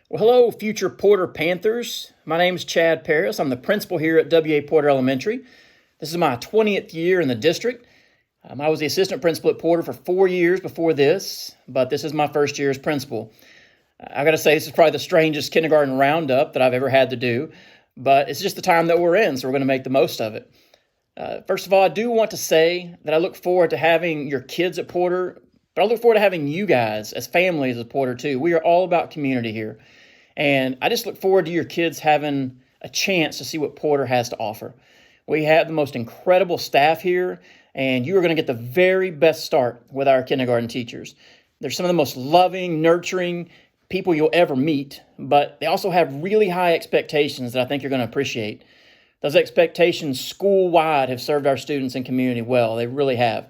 Well, hello, future Porter Panthers. My name is Chad Paris. I'm the principal here at W.A. Porter Elementary. This is my 20th year in the district. I was the assistant principal at Porter for 4 years before this, but this is my first year as principal. I got to say, this is probably the strangest kindergarten roundup that I've ever had to do, but it's just the time that we're in, so we're going to make the most of it. First of all, I do want to say that I look forward to having your kids at Porter, but I look forward to having you guys as families at Porter too. We are all about community here. And I just look forward to your kids having a chance to see what Porter has to offer. We have the most incredible staff here, and you are going to get the very best start with our kindergarten teachers. They're some of the most loving, nurturing people you'll ever meet, but they also have really high expectations that I think you're going to appreciate. Those expectations school-wide have served our students and community well. They really have.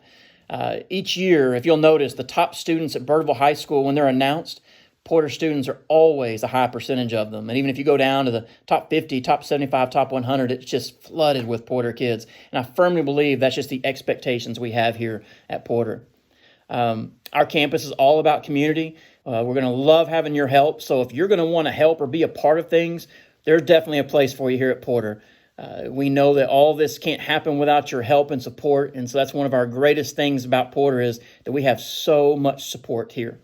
Each year, if you'll notice, the top students at Birdville High School, when they're announced, Porter students are always a high percentage of them. And even if you go down to the top 50, top 75, top 100, it's just flooded with Porter kids. And I firmly believe that's just the expectations we have here at Porter. Our campus is all about community. We're going to love having your help. So if you're going to want to help or be a part of things, there's definitely a place for you here at Porter. We know that all this can't happen without your help and support. And so that's one of our greatest things about Porter is that we have so much support here.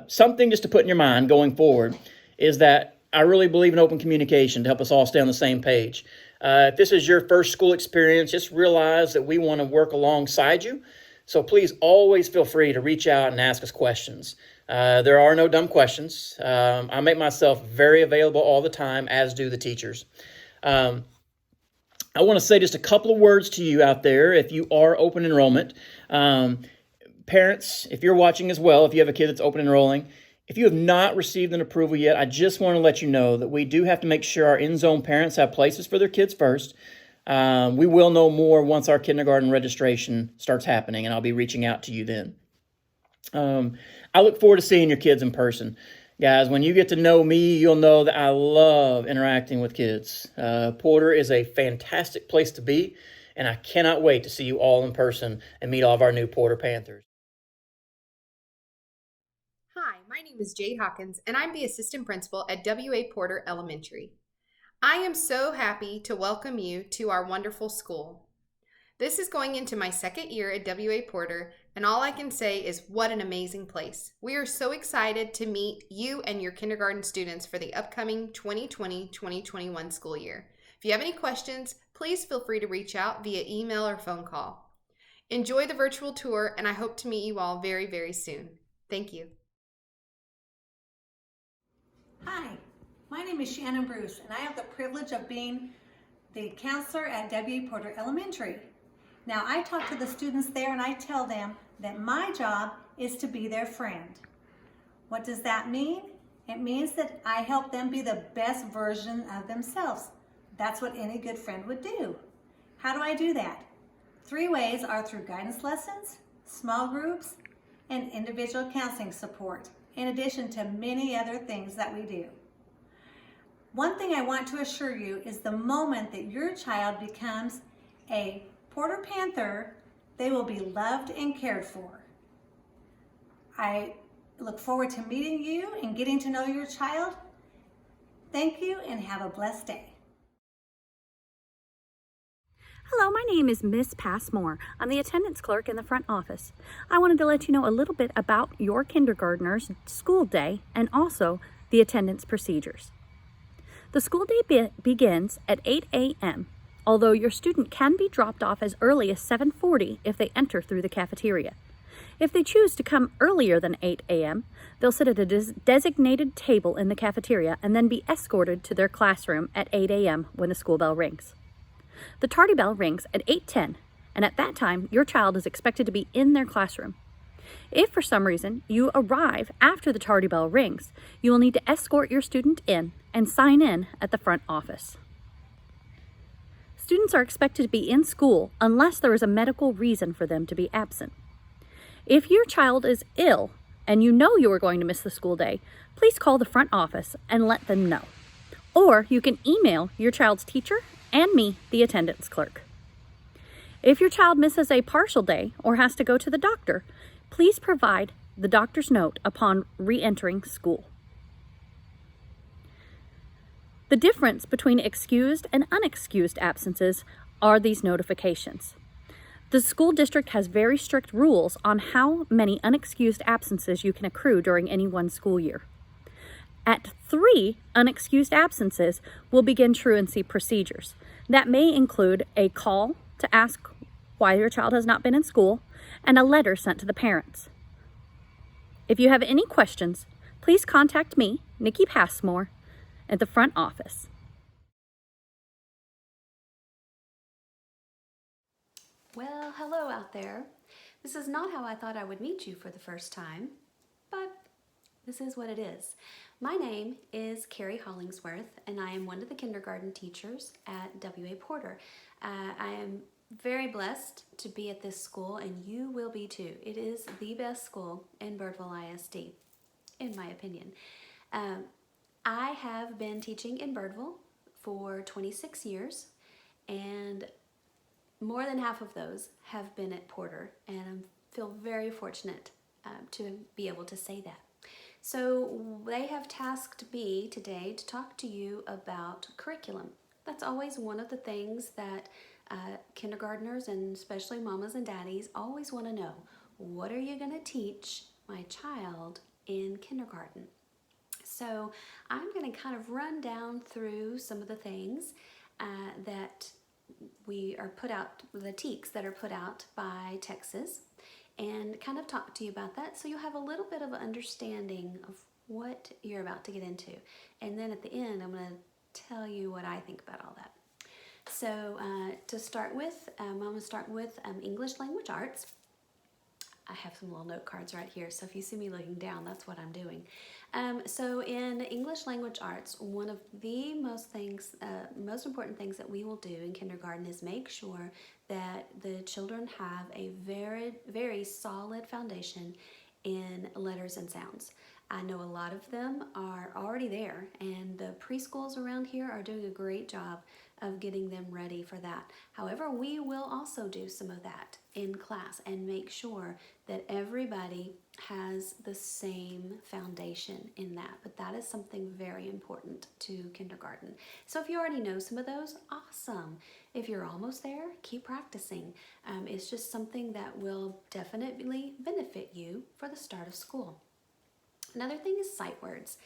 Something just to put in your mind going forward is that I really believe in open communication to help us all stay on the same page. If this is your first school experience, just realize that we want to work alongside you. So please always feel free to reach out and ask us questions. There are no dumb questions. I make myself very available all the time, as do the teachers. I want to say just a couple of words to you out there if you are open enrollment. Parents, if you're watching as well, if you have a kid that's open enrolling, if you have not received an approval yet, I just want to let you know that we do have to make sure our in-zone parents have places for their kids first. We will know more once our kindergarten registration starts happening, and I'll be reaching out to you then. I look forward to seeing your kids in person. Guys, when you get to know me, you'll know that I love interacting with kids. Porter is a fantastic place to be, and I cannot wait to see you all in person and meet all of our new Porter Panthers. Hi, my name is Jade Hawkins, and I'm the assistant principal at W.A. Porter Elementary. I am so happy to welcome you to our wonderful school. This is going into my second year at W.A. Porter, and all I can say is what an amazing place. We are so excited to meet you and your kindergarten students for the upcoming 2020-2021 school year. If you have any questions, please feel free to reach out via email or phone call. Enjoy the virtual tour, and I hope to meet you all very, very soon. Thank you. Hi, my name is Shannon Bruce, and I have the privilege of being the counselor at W.A. Porter Elementary. Now, I talk to the students there and I tell them that my job is to be their friend. What does that mean? It means that I help them be the best version of themselves. That's what any good friend would do. How do I do that? 3 ways are through guidance lessons, small groups, and individual counseling support, in addition to many other things that we do. One thing I want to assure you is the moment that your child becomes a Porter Panther, they will be loved and cared for. I look forward to meeting you and getting to know your child. Thank you and have a blessed day. Hello, my name is Miss Passmore. I'm the attendance clerk in the front office. I wanted to let you know a little bit about your kindergartner's school day and also the attendance procedures. The school day begins at 8 a.m., although your student can be dropped off as early as 7:40 if they enter through the cafeteria. If they choose to come earlier than 8 a.m., they'll sit at a designated table in the cafeteria and then be escorted to their classroom at 8 a.m. when the school bell rings. The tardy bell rings at 8:10, and at that time, your child is expected to be in their classroom. If for some reason you arrive after the tardy bell rings, you will need to escort your student in and sign in at the front office. Students are expected to be in school unless there is a medical reason for them to be absent. If your child is ill and you know you are going to miss the school day, please call the front office and let them know. Or you can email your child's teacher and me, the attendance clerk. If your child misses a partial day or has to go to the doctor, please provide the doctor's note upon re-entering school. The difference between excused and unexcused absences are these notifications. The school district has very strict rules on how many unexcused absences you can accrue during any one school year. At 3 unexcused absences, we'll begin truancy procedures. That may include a call to ask why your child has not been in school and a letter sent to the parents. If you have any questions, please contact me, Nikki Passmore, at the front office. Well, hello out there. This is not how I thought I would meet you for the first time, but this is what it is. My name is Carrie Hollingsworth, and I am one of the kindergarten teachers at W.A. Porter. I am very blessed to be at this school, and you will be too. It is the best school in Birdville ISD, in my opinion. I have been teaching in Birdville for 26 years, and more than half of those have been at Porter, and I feel very fortunate to be able to say that. So they have tasked me today to talk to you about curriculum. That's always one of the things that kindergartners, and especially mamas and daddies, always want to know. What are you going to teach my child in kindergarten? So I'm going to kind of run down through some of the things that we are put out, the TEKS that are put out by Texas, and kind of talk to you about that so you'll have a little bit of an understanding of what you're about to get into. And then at the end, I'm going to tell you what I think about all that. So to start with, I'm going to start with English Language Arts. I have some little note cards right here, so if you see me looking down, that's what I'm doing. So in English Language Arts, one of the most important things that we will do in kindergarten is make sure that the children have a very, very solid foundation in letters and sounds. I know a lot of them are already there, and the preschools around here are doing a great job of getting them ready for that. However, we will also do some of that in class and make sure that everybody has the same foundation in that. But that is something very important to kindergarten. So if you already know some of those, awesome. If you're almost there, keep practicing. It's just something that will definitely benefit you for the start of school. Another thing is sight words.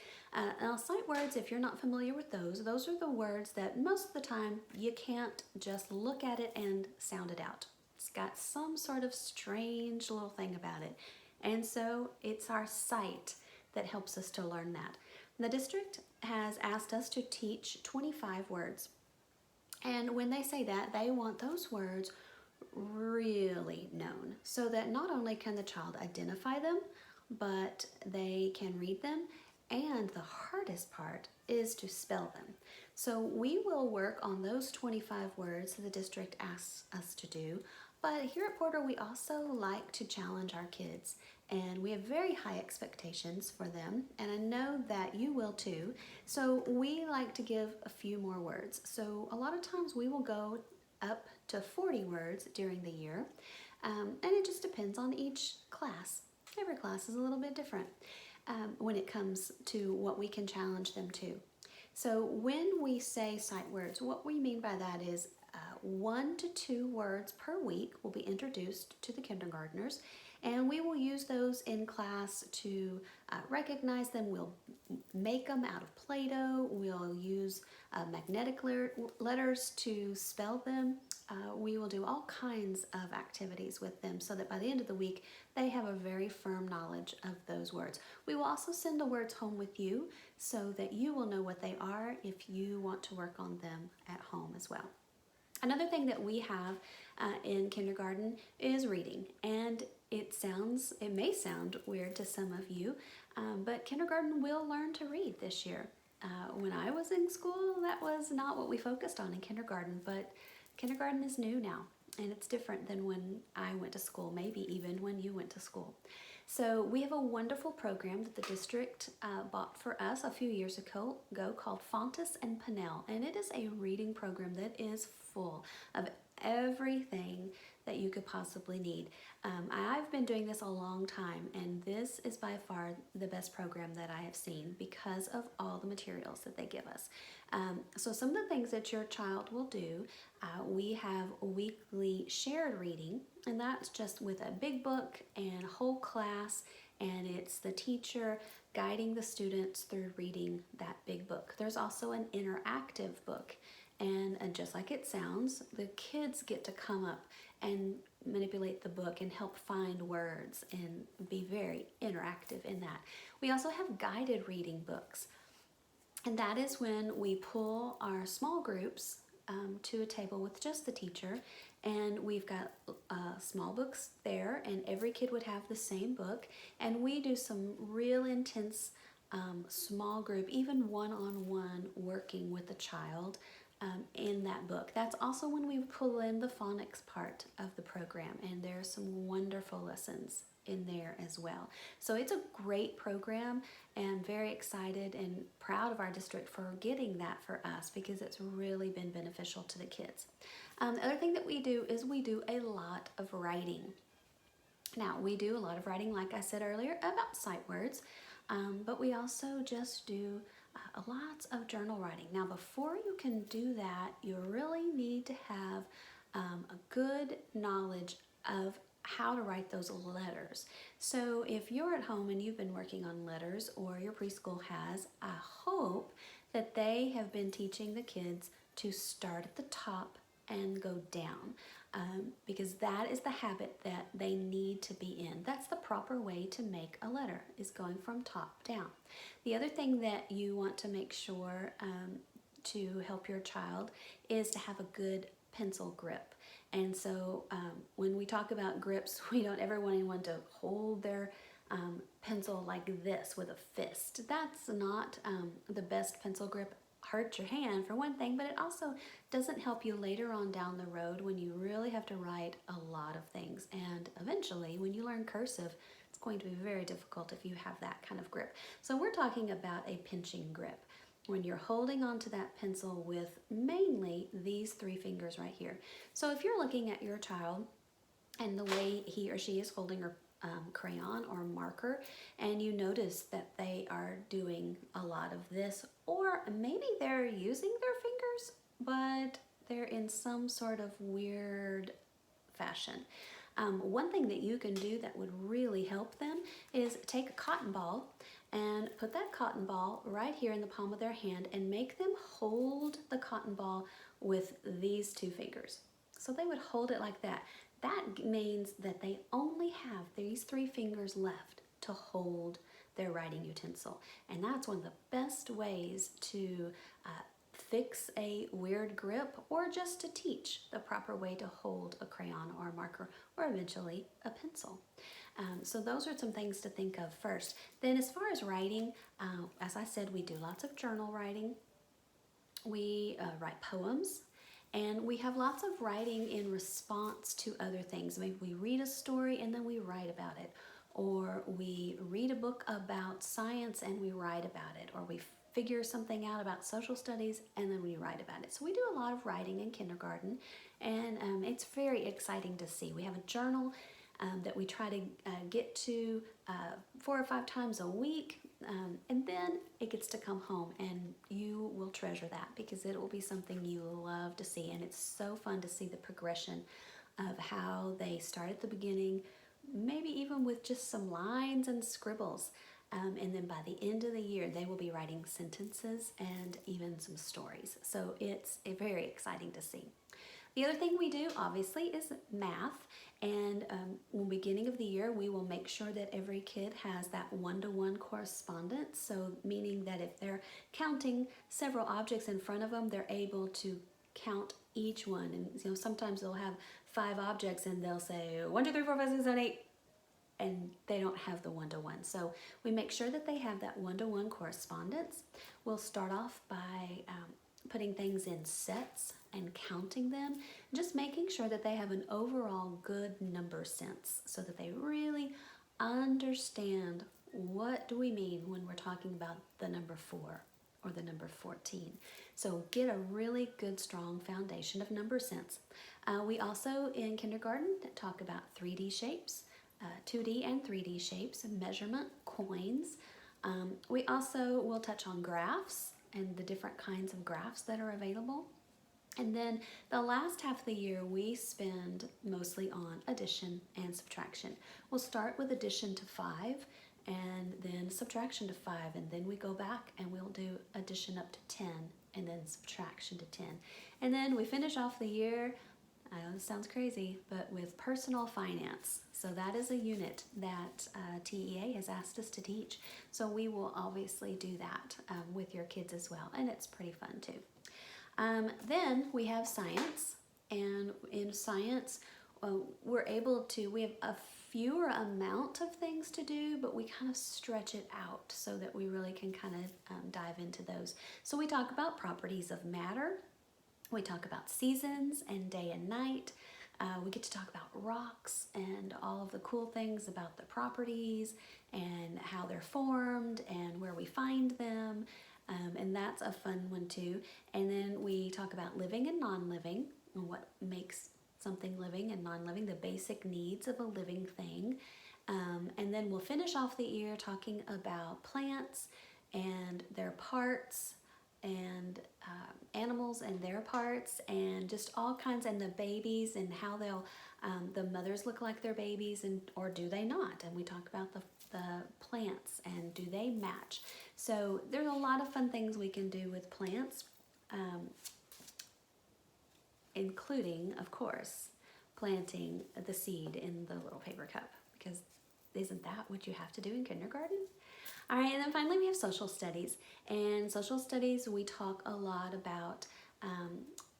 Now, sight words, if you're not familiar with those are the words that most of the time you can't just look at it and sound it out. It's got some sort of strange little thing about it. And so it's our sight that helps us to learn that. The district has asked us to teach 25 words. And when they say that, they want those words really known so that not only can the child identify them, but they can read them, and the hardest part is to spell them. So we will work on those 25 words that the district asks us to do, but here at Porter we also like to challenge our kids, and we have very high expectations for them, and I know that you will too. So we like to give a few more words. So a lot of times we will go up to 40 words during the year, and it just depends on each class. Every class is a little bit different when it comes to what we can challenge them to. So when we say sight words, what we mean by that is 1 to 2 words per week will be introduced to the kindergartners, and we will use those in class to recognize them. We'll make them out of Play-Doh. We'll use magnetic letters to spell them. We will do all kinds of activities with them so that by the end of the week, they have a very firm knowledge of those words. We will also send the words home with you so that you will know what they are if you want to work on them at home as well. Another thing that we have in kindergarten is reading, and it may sound weird to some of you, but kindergarten will learn to read this year. When I was in school, that was not what we focused on in kindergarten, but kindergarten is new now, and it's different than when I went to school, maybe even when you went to school. So we have a wonderful program that the district bought for us a few years ago called Fontes and Pinnell, and it is a reading program that is full of everything that you could possibly need. I've been doing this a long time, and this is by far the best program that I have seen because of all the materials that they give us. So some of the things that your child will do, we have weekly shared reading, and that's just with a big book and a whole class, and it's the teacher guiding the students through reading that big book. There's also an interactive book, and just like it sounds, the kids get to come up and manipulate the book and help find words and be very interactive in that. We also have guided reading books, and that is when we pull our small groups to a table with just the teacher, and we've got small books there, and every kid would have the same book, and we do some real intense small group, even one-on-one working with the child in that book. That's also when we pull in the phonics part of the program, and there are some wonderful lessons in there as well. So it's a great program, and very excited and proud of our district for getting that for us because it's really been beneficial to the kids. The other thing that we do is we do a lot of writing. Now, we do a lot of writing, like I said earlier, about sight words, but we also just do lots of journal writing. Now, before you can do that, you really need to have a good knowledge of how to write those letters. So if you're at home and you've been working on letters, or your preschool has, I hope that they have been teaching the kids to start at the top and go down, because that is the habit that they need to be in. That's the proper way to make a letter, is going from top down. The other thing that you want to make sure to help your child is to have a good pencil grip. And so when we talk about grips, we don't ever want anyone to hold their pencil like this with a fist. That's not the best pencil grip. Hurts your hand for one thing, but it also doesn't help you later on down the road when you really have to write a lot of things. And eventually, when you learn cursive, it's going to be very difficult if you have that kind of grip. So we're talking about a pinching grip, when you're holding onto that pencil with mainly these three fingers right here. So if you're looking at your child and the way he or she is holding her crayon or marker, and you notice that they are doing a lot of this, or maybe they're using their fingers, but they're in some sort of weird fashion. One thing that you can do that would really help them is take a cotton ball and put that cotton ball right here in the palm of their hand and make them hold the cotton ball with these two fingers. So they would hold it like that. That means that they only have these three fingers left to hold their writing utensil. And that's one of the best ways to fix a weird grip, or just to teach the proper way to hold a crayon or a marker, or eventually a pencil. So those are some things to think of first. Then as far as writing, as I said, we do lots of journal writing. We write poems, and we have lots of writing in response to other things. Maybe we read a story and then we write about it, or we read a book about science and we write about it, or we figure something out about social studies and then we write about it. So we do a lot of writing in kindergarten, and it's very exciting to see. We have a journal that we try to get to 4 or 5 times a week, and then it gets to come home, and you will treasure that because it will be something you love to see. And it's so fun to see the progression of how they start at the beginning, maybe even with just some lines and scribbles, and then by the end of the year they will be writing sentences and even some stories. So it's very exciting to see. The other thing we do, obviously, is math. And in the beginning of the year, we will make sure that every kid has that one-to-one correspondence. So meaning that if they're counting several objects in front of them, they're able to count each one. And sometimes they'll have 5 objects and they'll say 1, 2, 3, 4, 5, 6, 7, 8. And they don't have the one-to-one. So we make sure that they have that one-to-one correspondence. We'll start off by putting things in sets and counting them, just making sure that they have an overall good number sense so that they really understand what do we mean when we're talking about the number 4 or the number 14. So get a really good, strong foundation of number sense. We also in kindergarten talk about 3D shapes, 2D and 3D shapes, measurement, coins. We also will touch on graphs and the different kinds of graphs that are available. And then the last half of the year we spend mostly on addition and subtraction. We'll start with addition to 5 and then subtraction to 5, and then we go back and we'll do addition up to 10 and then subtraction to 10. And then we finish off the year, I know this sounds crazy, but with personal finance. So that is a unit that TEA has asked us to teach. So we will obviously do that with your kids as well, and it's pretty fun too. Then we have science, and in science we have a fewer amount of things to do, but we kind of stretch it out so that we really can kind of dive into those. So we talk about properties of matter, we talk about seasons and day and night, we get to talk about rocks and all of the cool things about the properties and how they're formed and where we find them. And that's a fun one too. And then we talk about living and non-living, and what makes something living and non-living, the basic needs of a living thing. And then we'll finish off the year talking about plants and their parts, and animals and their parts, and just all kinds, and the babies and how they'll, the mothers look like their babies, and or do they not? And we talk about the plants and do they match. So there's a lot of fun things we can do with plants, including, of course, planting the seed in the little paper cup, because isn't that what you have to do in kindergarten? All right, and then finally we have social studies. And social studies, we talk a lot about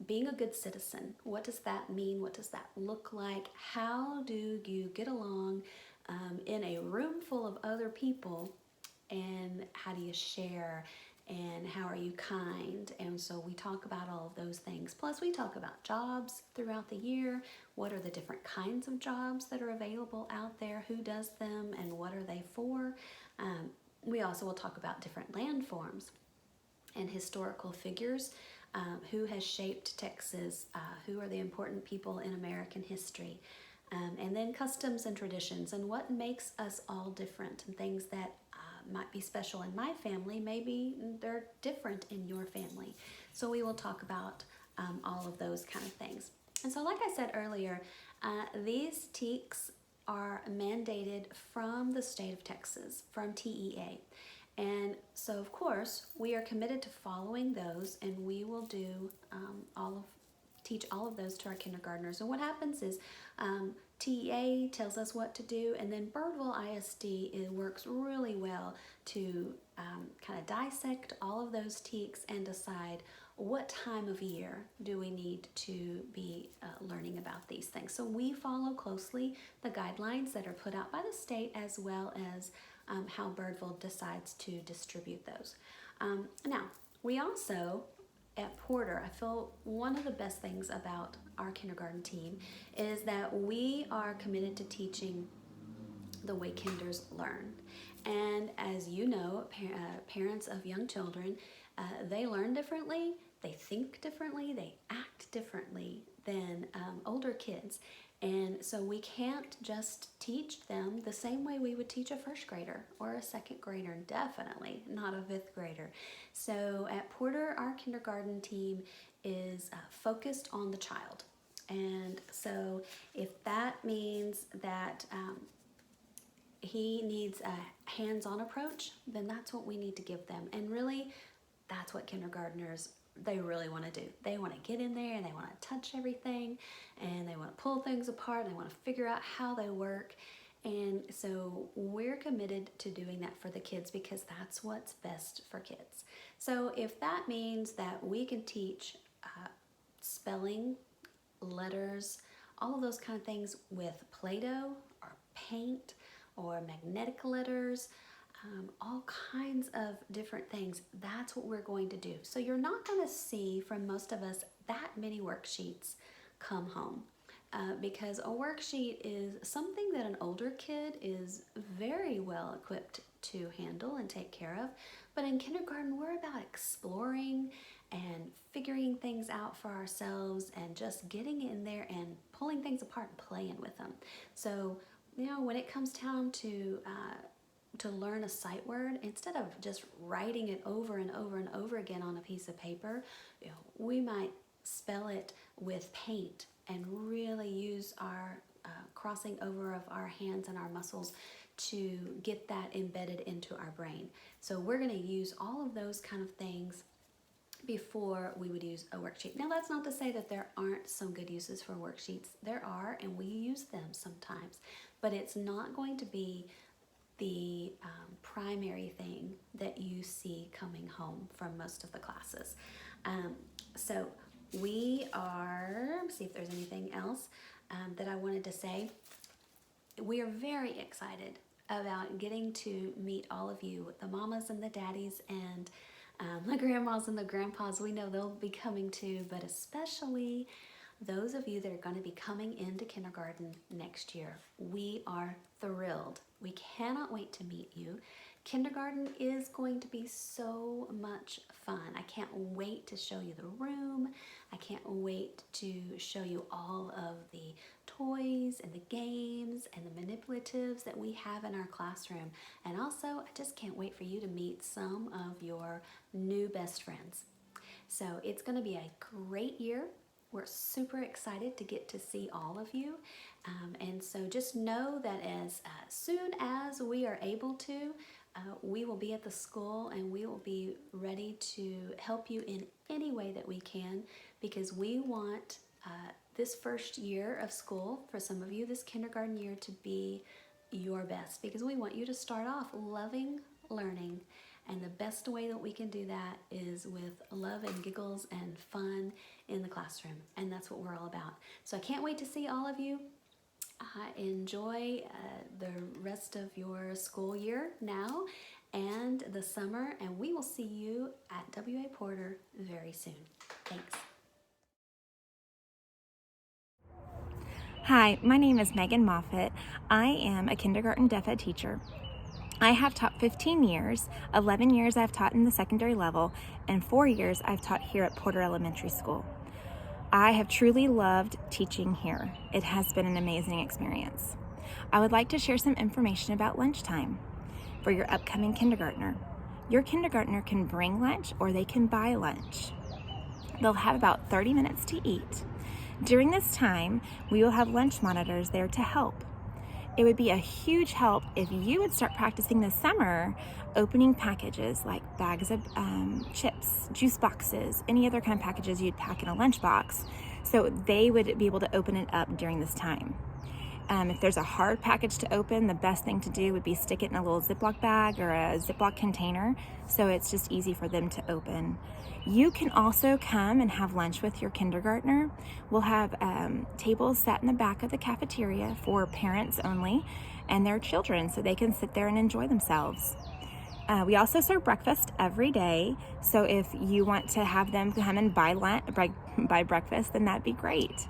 being a good citizen. What does that mean? What does that look like? How do you get along in a room full of other people, and how do you share, and how are you kind? And so we talk about all of those things. Plus we talk about jobs throughout the year. What are the different kinds of jobs that are available out there? Who does them and what are they for? We also will talk about different landforms and historical figures. Who has shaped Texas? Who are the important people in American history? And then customs and traditions, and what makes us all different, and things that might be special in my family, maybe they're different in your family. So we will talk about all of those kind of things. And so like I said earlier, these TEKS are mandated from the state of Texas, from TEA. And so of course we are committed to following those, and we will do teach all of those to our kindergartners. And what happens is TEA tells us what to do, and then Birdville ISD works really well to kind of dissect all of those TEKS and decide what time of year do we need to be learning about these things. So we follow closely the guidelines that are put out by the state, as well as how Birdville decides to distribute those. Now, we also at Porter, I feel one of the best things about our kindergarten team is that we are committed to teaching the way kinders learn. And as you know, parents of young children, they learn differently, they think differently, they act differently than older kids. And so we can't just teach them the same way we would teach a first grader or a second grader, definitely not a fifth grader. So at Porter, our kindergarten team is focused on the child. And so if that means that he needs a hands-on approach, then that's what we need to give them. And really, that's what kindergartners, they really want to do. They want to get in there and they want to touch everything, and they want to pull things apart, and they want to figure out how they work. And so we're committed to doing that for the kids, because that's what's best for kids. So if that means that we can teach spelling, letters, all of those kind of things with Play-Doh or paint or magnetic letters, all kinds of different things, that's what we're going to do. So you're not going to see from most of us that many worksheets come home. because a worksheet is something that an older kid is very well equipped to handle and take care of. But in kindergarten, we're about exploring and figuring things out for ourselves and just getting in there and pulling things apart and playing with them. So, when it comes down to learn a sight word, instead of just writing it over and over and over again on a piece of paper, we might spell it with paint and really use our crossing over of our hands and our muscles to get that embedded into our brain. So we're going to use all of those kind of things before we would use a worksheet. Now, that's not to say that there aren't some good uses for worksheets. There are, and we use them sometimes, but it's not going to be the primary thing that you see coming home from most of the classes. So we are, see if there's anything else that I wanted to say. We are very excited about getting to meet all of you, the mamas and the daddies and the grandmas and the grandpas. We know they'll be coming too, but especially those of you that are going to be coming into kindergarten next year. We are thrilled. We cannot wait to meet you. Kindergarten is going to be so much fun. I can't wait to show you the room. I can't wait to show you all of the toys and the games and the manipulatives that we have in our classroom. And also, I just can't wait for you to meet some of your new best friends. So it's going to be a great year. We're super excited to get to see all of you. And so just know that as soon as we are able to, we will be at the school and we will be ready to help you in any way that we can, because we want this first year of school, for some of you, this kindergarten year, to be your best, because we want you to start off loving learning. And the best way that we can do that is with love and giggles and fun in the classroom. And that's what we're all about. So I can't wait to see all of you. Enjoy the rest of your school year now and the summer. And we will see you at W.A. Porter very soon. Thanks. Hi, my name is Megan Moffitt. I am a kindergarten deaf ed teacher. I have taught 15 years, 11 years I've taught in the secondary level, and 4 years I've taught here at Porter Elementary School. I have truly loved teaching here. It has been an amazing experience. I would like to share some information about lunchtime for your upcoming kindergartner. Your kindergartner can bring lunch or they can buy lunch. They'll have about 30 minutes to eat. During this time, we will have lunch monitors there to help. It would be a huge help if you would start practicing this summer opening packages like bags of chips, juice boxes, any other kind of packages you'd pack in a lunchbox, so they would be able to open it up during this time. If there's a hard package to open, the best thing to do would be stick it in a little Ziploc bag or a Ziploc container, so it's just easy for them to open. You can also come and have lunch with your kindergartner. We'll have tables set in the back of the cafeteria for parents only and their children, so they can sit there and enjoy themselves. We also serve breakfast every day, so if you want to have them come and buy breakfast, then that'd be great.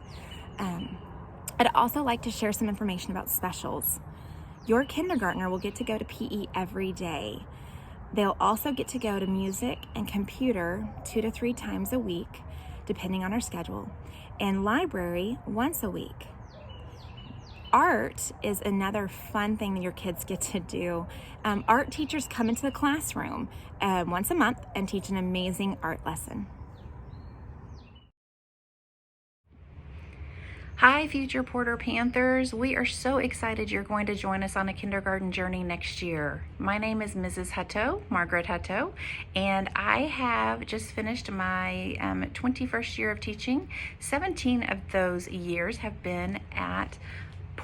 I'd also like to share some information about specials. Your kindergartner will get to go to PE every day. They'll also get to go to music and computer 2 to 3 times a week, depending on our schedule, and library once a week. Art is another fun thing that your kids get to do. Art teachers come into the classroom once a month and teach an amazing art lesson. Hi, future Porter Panthers. We are so excited you're going to join us on a kindergarten journey next year. My name is Mrs. Hutto, Margaret Hutto, and I have just finished my 21st year of teaching. 17 of those years have been at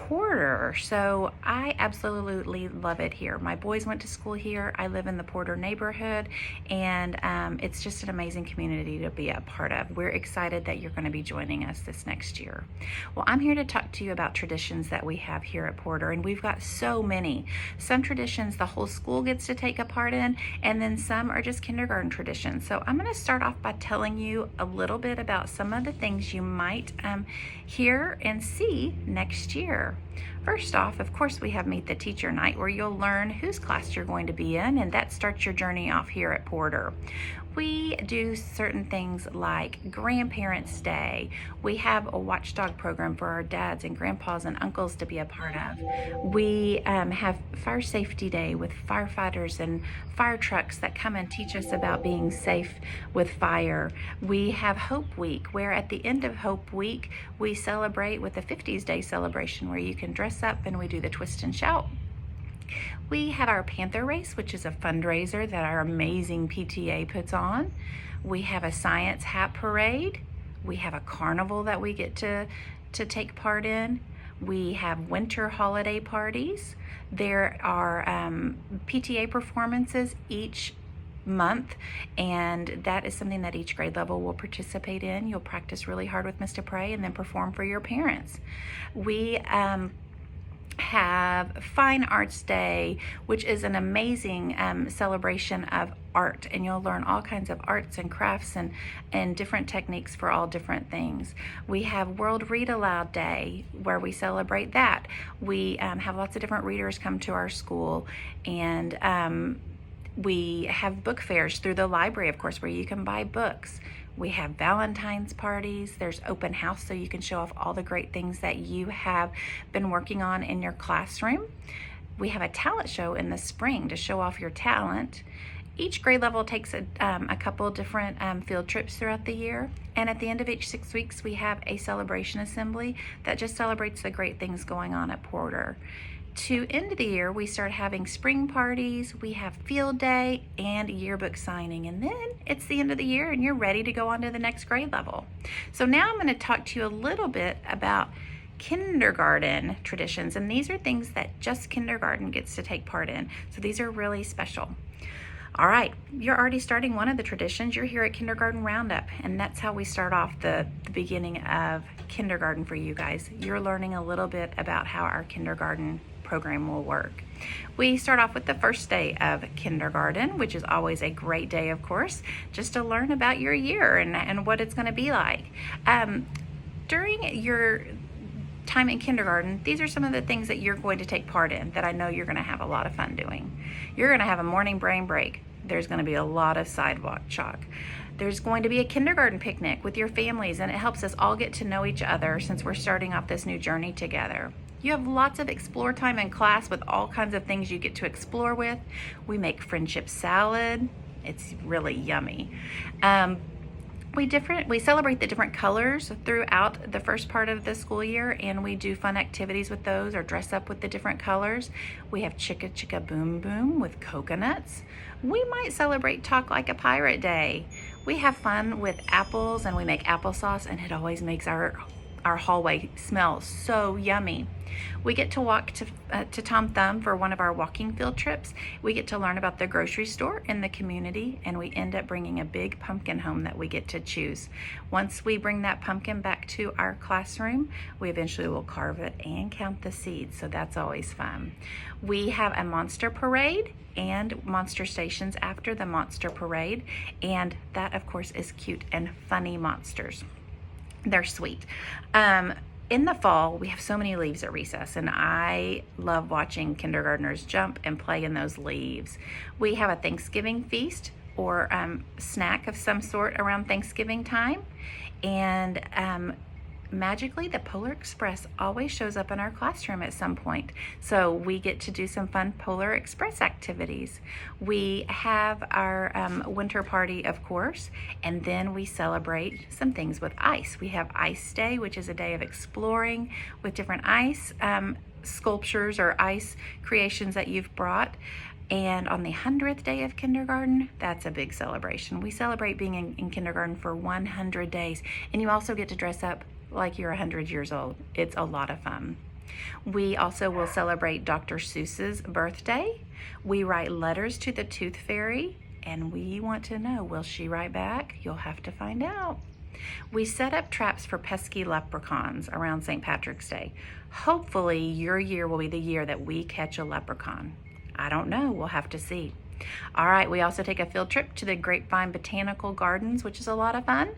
Porter. So I absolutely love it here. My boys went to school here. I live in the Porter neighborhood, and it's just an amazing community to be a part of. We're excited that you're going to be joining us this next year. Well, I'm here to talk to you about traditions that we have here at Porter, and we've got so many. Some traditions the whole school gets to take a part in, and then some are just kindergarten traditions. So I'm going to start off by telling you a little bit about some of the things you might hear and see next year. First off, of course, we have Meet the Teacher Night, where you'll learn whose class you're going to be in, and that starts your journey off here at Porter. We do certain things like Grandparents' Day. We have a watchdog program for our dads and grandpas and uncles to be a part of. We have Fire Safety Day with firefighters and fire trucks that come and teach us about being safe with fire. We have Hope Week, where at the end of Hope Week, we celebrate with a 50s Day celebration where you can dress up and we do the twist and shout. We have our Panther Race, which is a fundraiser that our amazing PTA puts on. We have a Science Hat Parade. We have a carnival that we get to take part in. We have winter holiday parties. There are PTA performances each month, and that is something that each grade level will participate in. You'll practice really hard with Mr. Pray and then perform for your parents. We have Fine Arts Day, which is an amazing celebration of art, and you'll learn all kinds of arts and crafts and different techniques for all different things. We have World Read Aloud Day, where we celebrate that. We have lots of different readers come to our school, and we have book fairs through the library, of course, where you can buy books. We have Valentine's parties. There's open house, so you can show off all the great things that you have been working on in your classroom. We have a talent show in the spring to show off your talent. Each grade level takes a couple different field trips throughout the year. And at the end of each 6 weeks, we have a celebration assembly that just celebrates the great things going on at Porter. To end the year, we start having spring parties, we have field day, and yearbook signing. And then it's the end of the year and you're ready to go on to the next grade level. So now I'm going to talk to you a little bit about kindergarten traditions. And these are things that just kindergarten gets to take part in. So these are really special. All right, you're already starting one of the traditions. You're here at Kindergarten Roundup, and that's how we start off the beginning of kindergarten for you guys. You're learning a little bit about how our kindergarten program will work. We start off with the first day of kindergarten, which is always a great day, of course, just to learn about your year and what it's going to be like. During your time in kindergarten, these are some of the things that you're going to take part in that I know you're going to have a lot of fun doing. You're going to have a morning brain break. There's going to be a lot of sidewalk chalk. There's going to be a kindergarten picnic with your families, and it helps us all get to know each other since we're starting off this new journey together. You have lots of explore time in class with all kinds of things you get to explore with. We make friendship salad. It's really yummy. We celebrate the different colors throughout the first part of the school year, and we do fun activities with those or dress up with the different colors. We have Chicka Chicka Boom Boom with coconuts. We might celebrate Talk Like a Pirate Day. We have fun with apples, and we make applesauce, and it always makes our hallway smell so yummy. We get to walk to Tom Thumb for one of our walking field trips. We get to learn about the grocery store in the community, and we end up bringing a big pumpkin home that we get to choose. Once we bring that pumpkin back to our classroom, we eventually will carve it and count the seeds, so that's always fun. We have a monster parade and monster stations after the monster parade, and that, of course, is cute and funny monsters. They're sweet. In the fall, we have so many leaves at recess, and I love watching kindergartners jump and play in those leaves. We have a Thanksgiving feast or snack of some sort around Thanksgiving time, and magically the Polar Express always shows up in our classroom at some point, so we get to do some fun Polar Express activities. We have our winter party, of course, and then we celebrate some things with ice. We have Ice Day, which is a day of exploring with different ice sculptures or ice creations that you've brought. And on the 100th day of kindergarten, that's a big celebration. We celebrate being in kindergarten for 100 days, and you also get to dress up like you're 100 years old. It's a lot of fun. We also will celebrate Dr. Seuss's birthday. We write letters to the Tooth Fairy, and we want to know, will she write back? You'll have to find out. We set up traps for pesky leprechauns around St. Patrick's Day. Hopefully your year will be the year that we catch a leprechaun. I don't know, we'll have to see. All right, we also take a field trip to the Grapevine Botanical Gardens, which is a lot of fun.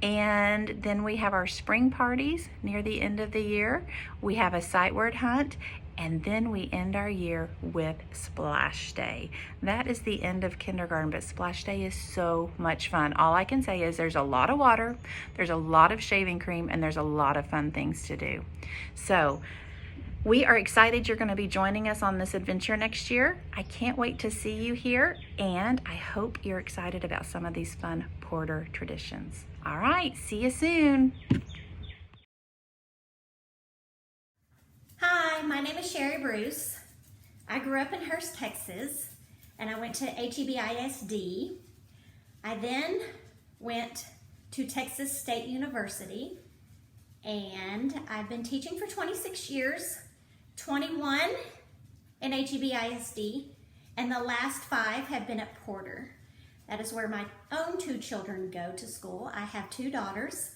And then we have our spring parties near the end of the year. We have a sight word hunt, and then we end our year with Splash Day. That is the end of kindergarten, but Splash Day is so much fun. All I can say is there's a lot of water, there's a lot of shaving cream, and there's a lot of fun things to do. So we are excited you're going to be joining us on this adventure next year. I can't wait to see you here, and I hope you're excited about some of these fun Porter traditions. All right, see you soon. Hi, my name is Sherry Bruce. I grew up in Hurst, Texas, and I went to HEB ISD. I then went to Texas State University, and I've been teaching for 26 years, 21 in HEB ISD, and the last 5 have been at Porter. That is where my own 2 children go to school. I have 2 daughters,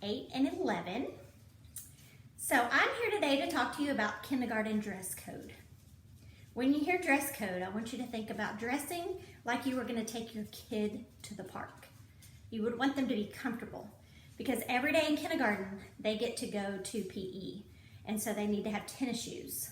8 and 11. So I'm here today to talk to you about kindergarten dress code. When you hear dress code, I want you to think about dressing like you were going to take your kid to the park. You would want them to be comfortable, because every day in kindergarten they get to go to PE, and so they need to have tennis shoes,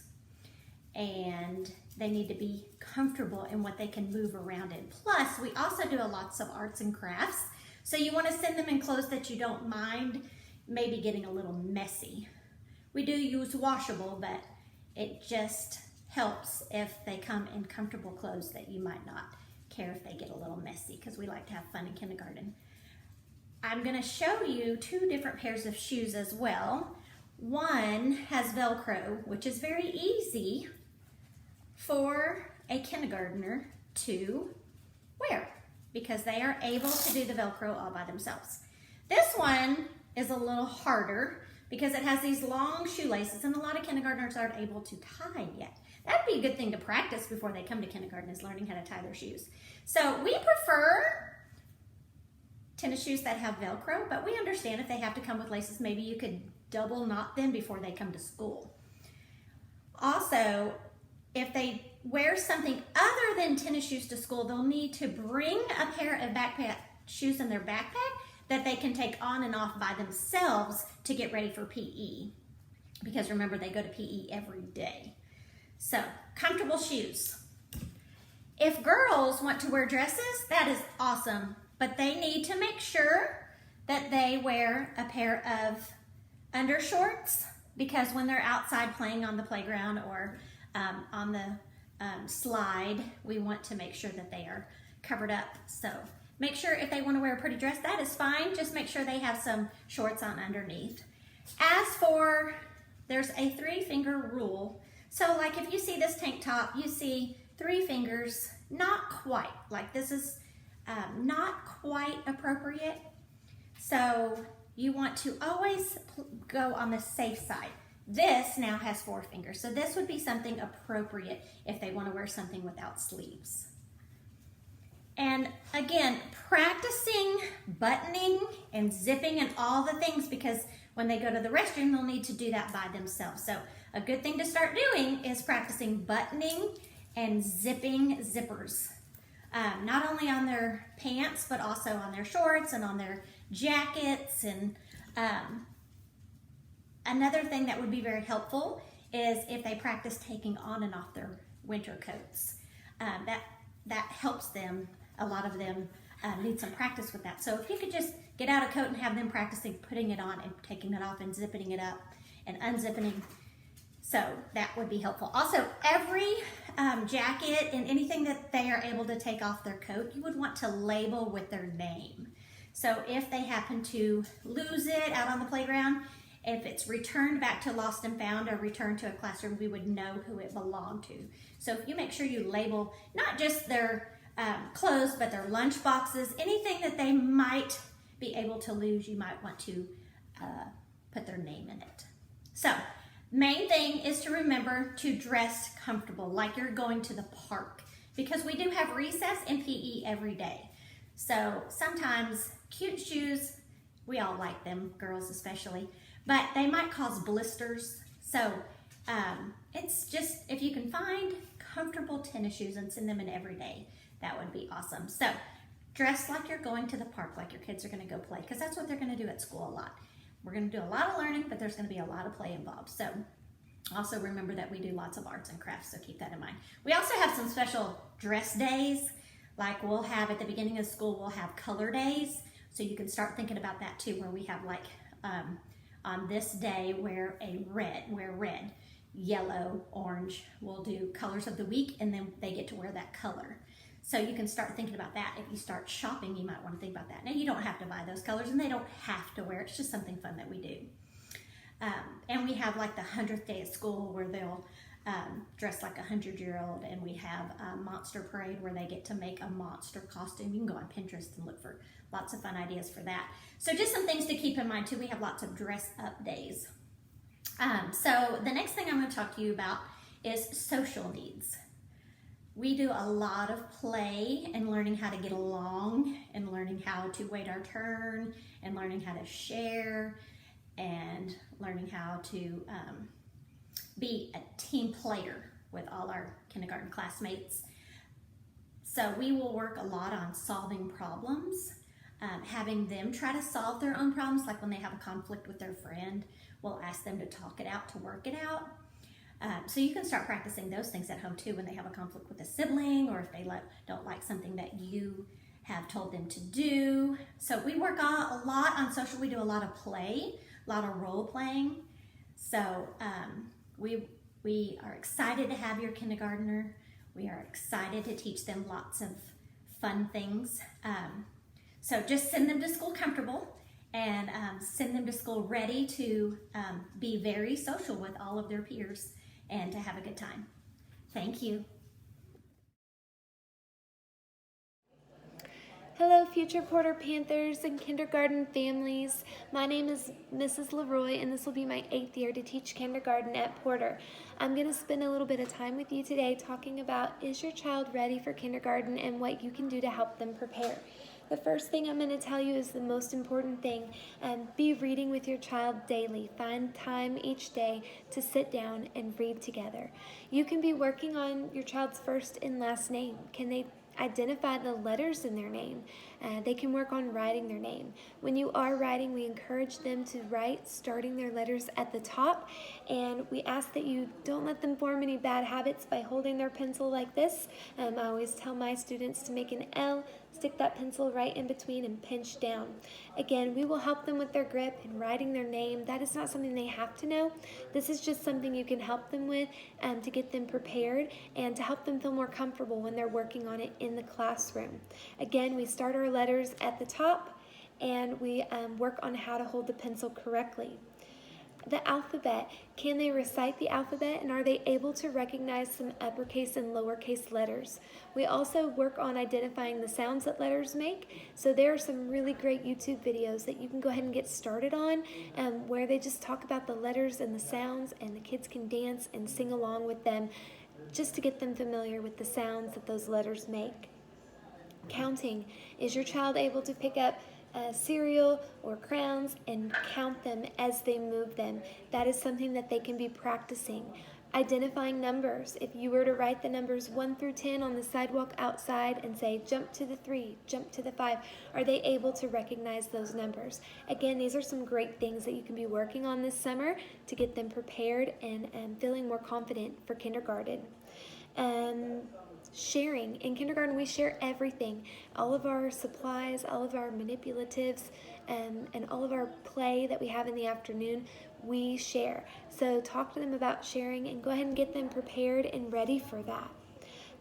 and they need to be comfortable in what they can move around in. Plus, we also do lots of arts and crafts, so you want to send them in clothes that you don't mind maybe getting a little messy. We do use washable, but it just helps if they come in comfortable clothes that you might not care if they get a little messy, because we like to have fun in kindergarten. I'm going to show you 2 different pairs of shoes as well. One has Velcro, which is very easy for a kindergartner to wear because they are able to do the Velcro all by themselves. This one is a little harder because it has these long shoelaces, and a lot of kindergartners aren't able to tie yet. That'd be a good thing to practice before they come to kindergarten, is learning how to tie their shoes. So we prefer tennis shoes that have Velcro, but we understand if they have to come with laces, maybe you could double knot them before they come to school. Also, if they wear something other than tennis shoes to school, they'll need to bring a pair of backpack shoes in their backpack that they can take on and off by themselves to get ready for PE. Because remember, they go to PE every day. So, comfortable shoes. If girls want to wear dresses, that is awesome, but they need to make sure that they wear a pair of undershorts, because when they're outside playing on the playground or on the slide, we want to make sure that they are covered up. So make sure if they want to wear a pretty dress, that is fine. Just make sure they have some shorts on underneath. As for, there's a 3-finger rule. So like if you see this tank top, you see 3 fingers, not quite. Like this is not quite appropriate. So you want to always go on the safe side. This now has 4 fingers. So this would be something appropriate if they want to wear something without sleeves. And again, practicing buttoning and zipping and all the things, because when they go to the restroom, they'll need to do that by themselves. So a good thing to start doing is practicing buttoning and zipping zippers. Not only on their pants, but also on their shorts and on their jackets. And another thing that would be very helpful is if they practice taking on and off their winter coats. That helps them. A lot of them need some practice with that. So if you could just get out a coat and have them practicing putting it on and taking it off and zipping it up and unzipping. So that would be helpful. Also, every jacket and anything that they are able to take off their coat, you would want to label with their name. So if they happen to lose it out on the playground, if it's returned back to lost and found or returned to a classroom, we would know who it belonged to. So if you make sure you label not just their clothes, but their lunch boxes, anything that they might be able to lose, you might want to put their name in it. So Main thing is to remember to dress comfortable, like you're going to the park, because we do have recess and PE every day. So sometimes cute shoes, we all like them, girls especially, but they might cause blisters. So it's just, if you can find comfortable tennis shoes and send them in every day, that would be awesome. So dress like you're going to the park, like your kids are going to go play, because that's what they're going to do at school a lot. We're going to do a lot of learning, but there's going to be a lot of play involved. So also remember that we do lots of arts and crafts, so keep that in mind. We also have some special dress days, like we'll have at the beginning of school, we'll have color days. So you can start thinking about that too, where we have like on this day wear red, yellow, orange. We'll do colors of the week, and then they get to wear that color. So you can start thinking about that. If you start shopping, you might want to think about that. Now, you don't have to buy those colors, and they don't have to wear it. It's just something fun that we do. And we have like the 100th day of school where they'll dress like a 100-year-old, and we have a monster parade where they get to make a monster costume. You can go on Pinterest and look for lots of fun ideas for that. So just some things to keep in mind too. We have lots of dress up days. So the next thing I'm going to talk to you about is social needs. We do a lot of play and learning how to get along, and learning how to wait our turn, and learning how to share, and learning how to be a team player with all our kindergarten classmates. So we will work a lot on solving problems, having them try to solve their own problems, like when they have a conflict with their friend, we'll ask them to talk it out, to work it out. So you can start practicing those things at home too, when they have a conflict with a sibling, or if they don't like something that you have told them to do. So we work a lot on social. We do a lot of play, a lot of role playing. So we are excited to have your kindergartner. We are excited to teach them lots of fun things. So just send them to school comfortable, and send them to school ready to be very social with all of their peers and to have a good time. Thank you. Hello, future Porter Panthers and kindergarten families. My name is Mrs. Leroy, and this will be my 8th year to teach kindergarten at Porter. I'm going to spend a little bit of time with you today talking about, is your child ready for kindergarten, and what you can do to help them prepare. The first thing I'm going to tell you is the most important thing. Be reading with your child daily. Find time each day to sit down and read together. You can be working on your child's first and last name. Can they identify the letters in their name? They can work on writing their name. When you are writing, we encourage them to write starting their letters at the top, and we ask that you don't let them form any bad habits by holding their pencil like this. I always tell my students to make an L, stick that pencil right in between, and pinch down. Again, we will help them with their grip and writing their name. That is not something they have to know. This is just something you can help them with to get them prepared and to help them feel more comfortable when they're working on it in the classroom. Again, we start our letters at the top, and we work on how to hold the pencil correctly. The alphabet. Can they recite the alphabet, and are they able to recognize some uppercase and lowercase letters? We also work on identifying the sounds that letters make. So there are some really great YouTube videos that you can go ahead and get started on where they just talk about the letters and the sounds, and the kids can dance and sing along with them just to get them familiar with the sounds that those letters make. Counting. Is your child able to pick up cereal or crowns and count them as they move them? That is something that they can be practicing. Identifying numbers. If you were to write the numbers 1 through 10 on the sidewalk outside and say, jump to the 3, jump to the 5, are they able to recognize those numbers? Again, these are some great things that you can be working on this summer to get them prepared and feeling more confident for kindergarten. Sharing. In kindergarten, we share everything. All of our supplies, all of our manipulatives, and all of our play that we have in the afternoon, we share. So talk to them about sharing and go ahead and get them prepared and ready for that.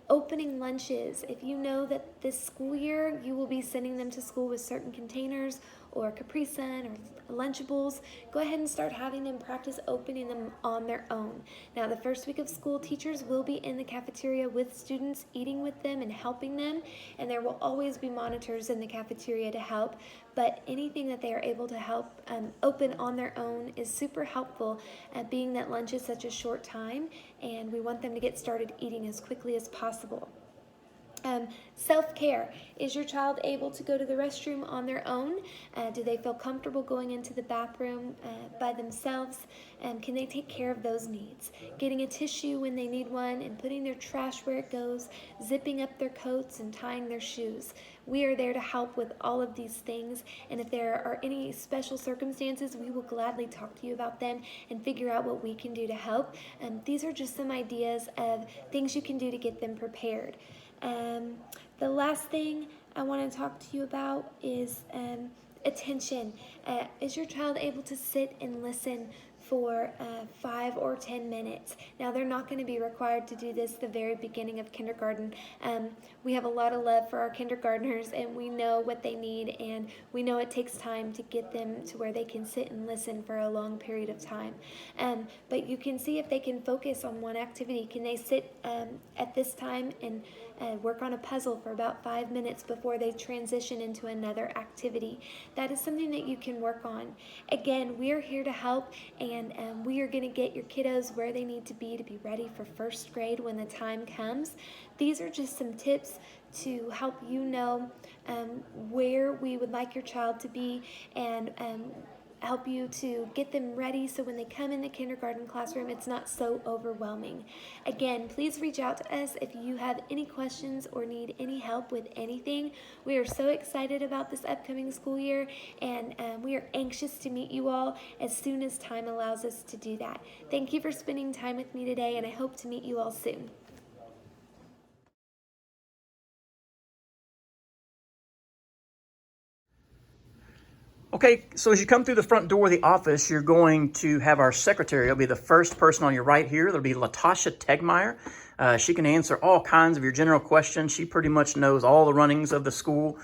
Opening lunches. If you know that this school year you will be sending them to school with certain containers, or Capri Sun or Lunchables, go ahead and start having them practice opening them on their own. Now, the first week of school, teachers will be in the cafeteria with students, eating with them and helping them, and there will always be monitors in the cafeteria to help, but anything that they are able to help open on their own is super helpful, being that lunch is such a short time, and we want them to get started eating as quickly as possible. Self-care. Is your child able to go to the restroom on their own? Do they feel comfortable going into the bathroom by themselves? Can they take care of those needs? Getting a tissue when they need one and putting their trash where it goes, zipping up their coats and tying their shoes. We are there to help with all of these things, and if there are any special circumstances, we will gladly talk to you about them and figure out what we can do to help. These are just some ideas of things you can do to get them prepared. The last thing I want to talk to you about is attention. Is your child able to sit and listen for 5 or 10 minutes? Now, they're not going to be required to do this the very beginning of kindergarten. We have a lot of love for our kindergartners, and we know what they need, and we know it takes time to get them to where they can sit and listen for a long period of time. But you can see if they can focus on one activity. Can they sit at this time and work on a puzzle for about 5 minutes before they transition into another activity? That is something that you can work on. Again, we are here to help, and we are going to get your kiddos where they need to be ready for first grade when the time comes. These are just some tips to help you know where we would like your child to be, and help you to get them ready so when they come in the kindergarten classroom, it's not so overwhelming. Again, please reach out to us if you have any questions or need any help with anything. We are so excited about this upcoming school year, and we are anxious to meet you all as soon as time allows us to do that. Thank you for spending time with me today, and I hope to meet you all soon. Okay, so as you come through the front door of the office, you're going to have our secretary. It'll be the first person on your right here. That'll be Latasha Tegmeyer. She can answer all kinds of your general questions. She pretty much knows all the runnings of the school.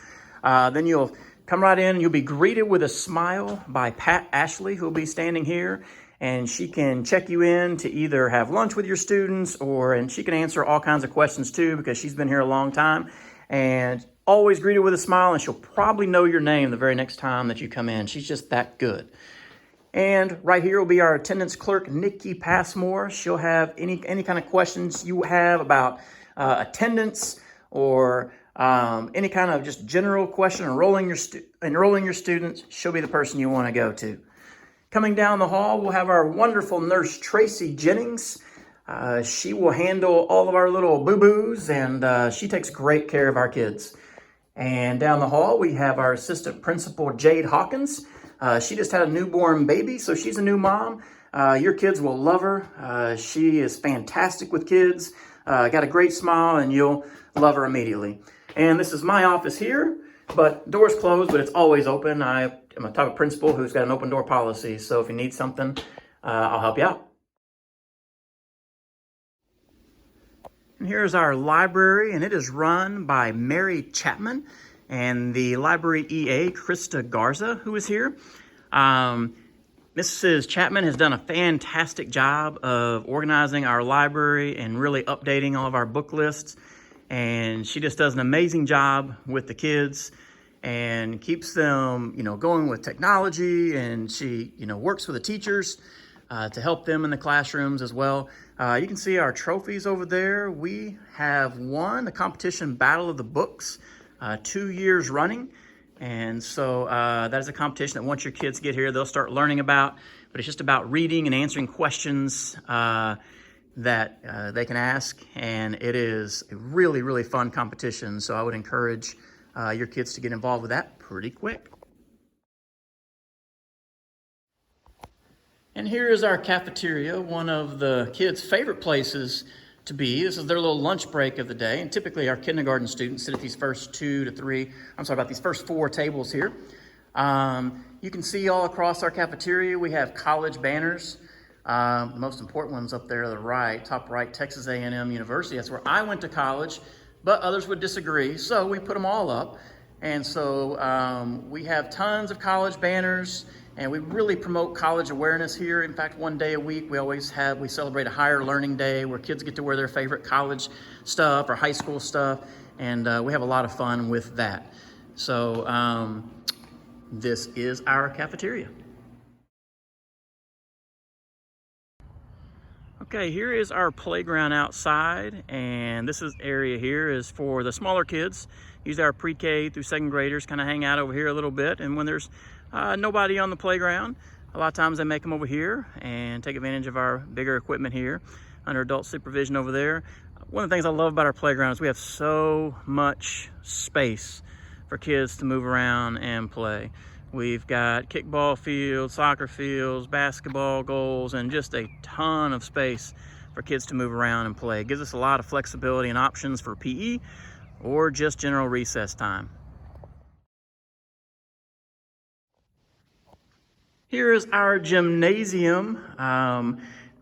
Then you'll come right in and you'll be greeted with a smile by Pat Ashley, who'll be standing here. And she can check you in to either have lunch with your students, and she can answer all kinds of questions too, because she's been here a long time. And always greet her with a smile, and she'll probably know your name the very next time that you come in. She's just that good. And right here will be our attendance clerk, Nikki Passmore. She'll have any kind of questions you have about attendance or any kind of just general question, enrolling your students. She'll be the person you want to go to. Coming down the hall, we'll have our wonderful nurse, Tracy Jennings. She will handle all of our little boo-boos, and she takes great care of our kids. And down the hall, we have our assistant principal, Jade Hawkins. She just had a newborn baby, so she's a new mom. Your kids will love her. She is fantastic with kids, got a great smile, and you'll love her immediately. And this is my office here, but door's closed, but it's always open. I am a type of principal who's got an open door policy, so if you need something, I'll help you out. And here's our library, and it is run by Mary Chapman and the library EA, Krista Garza, who is here. Mrs. Chapman has done a fantastic job of organizing our library and really updating all of our book lists. And she just does an amazing job with the kids and keeps them, going with technology. And she, works with the teachers to help them in the classrooms as well. You can see our trophies over there. We have won the competition Battle of the Books 2 years running. And so that is a competition that once your kids get here, they'll start learning about. But it's just about reading and answering questions that they can ask. And it is a really, really fun competition. So I would encourage your kids to get involved with that pretty quick. And here is our cafeteria, one of the kids' favorite places to be. This is their little lunch break of the day. And typically our kindergarten students sit at these first these first 4 tables here. You can see all across our cafeteria, we have college banners. The most important one's up there to the right, top right, Texas A&M University. That's where I went to college, but others would disagree. So we put them all up. And so we have tons of college banners, and we really promote college awareness here. In fact, one day a week, we celebrate a higher learning day where kids get to wear their favorite college stuff or high school stuff. And we have a lot of fun with that. So this is our cafeteria. Okay, here is our playground outside, and this area here is for the smaller kids. Usually our pre-K through second graders kind of hang out over here a little bit, and when there's nobody on the playground, a lot of times they make them over here and take advantage of our bigger equipment here under adult supervision over there. One of the things I love about our playground is we have so much space for kids to move around and play. We've got kickball fields, soccer fields, basketball goals, and just a ton of space for kids to move around and play. It gives us a lot of flexibility and options for PE or just general recess time. Here is our gymnasium.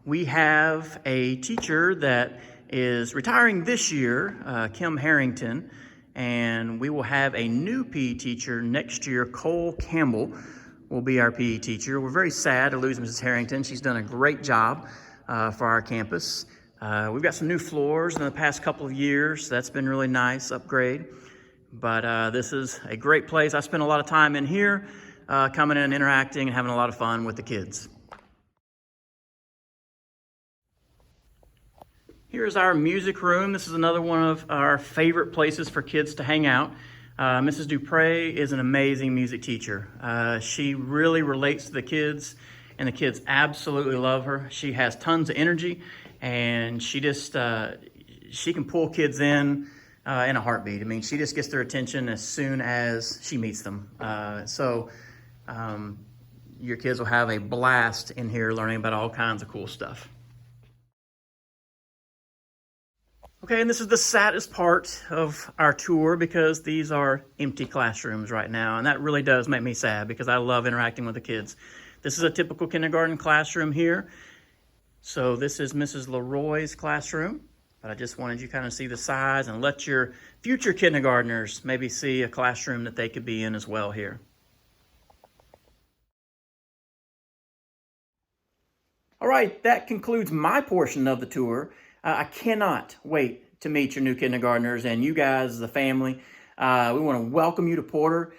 We have a teacher that is retiring this year, Kim Harrington. And we will have a new PE teacher next year. Cole Campbell will be our PE teacher. We're very sad to lose Mrs. Harrington. She's done a great job for our campus. We've got some new floors in the past couple of years. That's been really nice, upgrade. But this is a great place. I spend a lot of time in here, coming in and interacting and having a lot of fun with the kids. Here's our music room. This is another one of our favorite places for kids to hang out. Mrs. Dupre is an amazing music teacher. She really relates to the kids, and the kids absolutely love her. She has tons of energy, and she can pull kids in a heartbeat. I mean, she just gets their attention as soon as she meets them. Your kids will have a blast in here learning about all kinds of cool stuff. Okay, and this is the saddest part of our tour because these are empty classrooms right now, and that really does make me sad because I love interacting with the kids. This is a typical kindergarten classroom here. So this is Mrs. Leroy's classroom, but I just wanted you to kind of see the size and let your future kindergartners maybe see a classroom that they could be in as well here. All right, that concludes my portion of the tour. I cannot wait to meet your new kindergartners and you guys, the family. We want to welcome you to Porter,